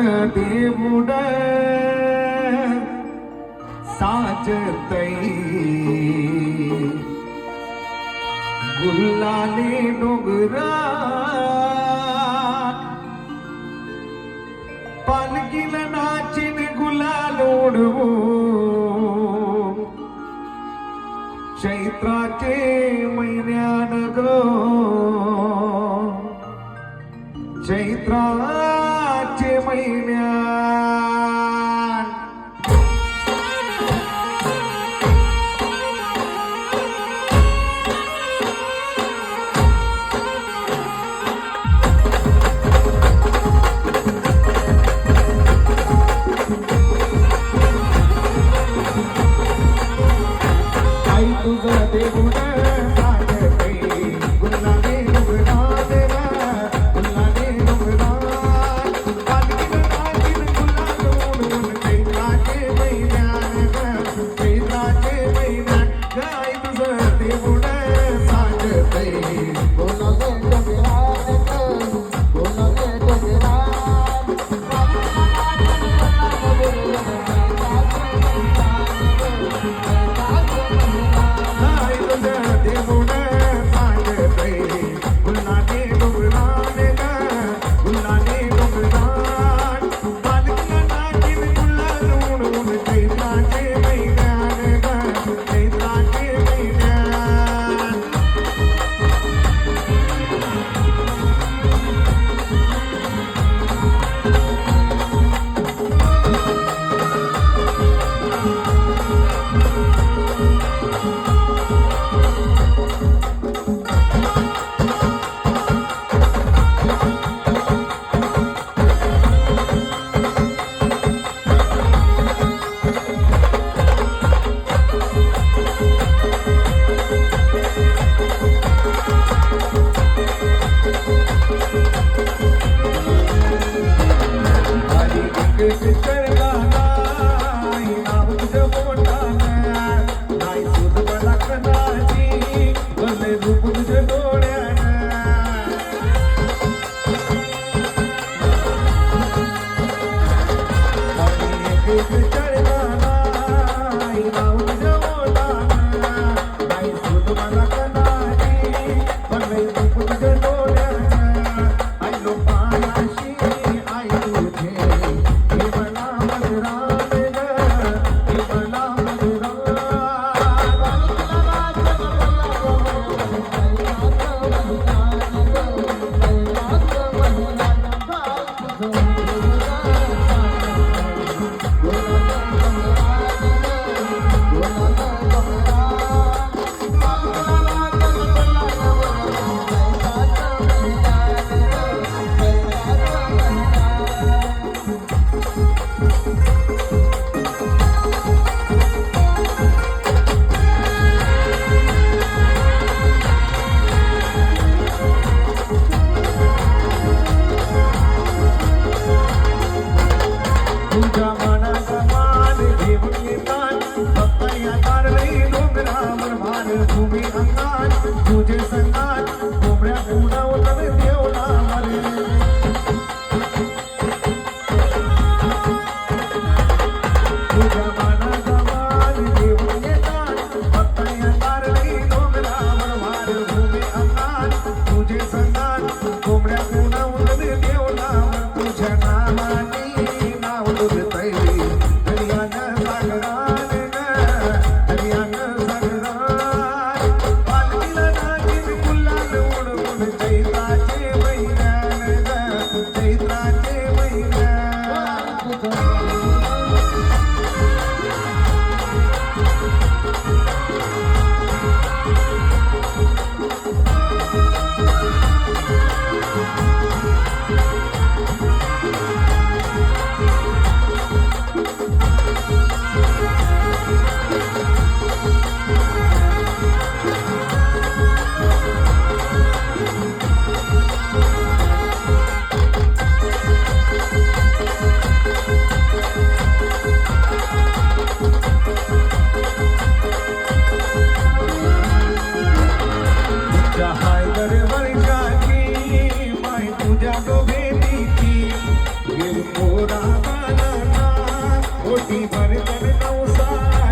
देवुड साजतई गुल्लाने डोंगरा पालकील नाचिन गुलाल उडवू चैत्राचे महिन्यान ग चैत्राचे महिन्यान आई तुझं देऊन साजतई गुलाने डोंगरा गुलाने डोंगरा पालकील नाचिन गुलाल उडवून चैत्राचे महिन्यान चैत्राचे महिन्यान आई तुझं देऊन साजतई गुलाने डोंगरा गुलाने डोंगरा तुझे संगात कोंबड्या उडवतात देवला मरे तुझ्या मानाचा मान देऊन येतात भक्तांना तारली डोंगरावर वार भूमी अंगात तुझे संगात कोंबड्या उडवतात देवला तुझ्या नावानी नाव डुबतय हरियाणा सागरान हरियाणा सागरान पालकील नाचिन समाधान ओटी भरतन नवसाला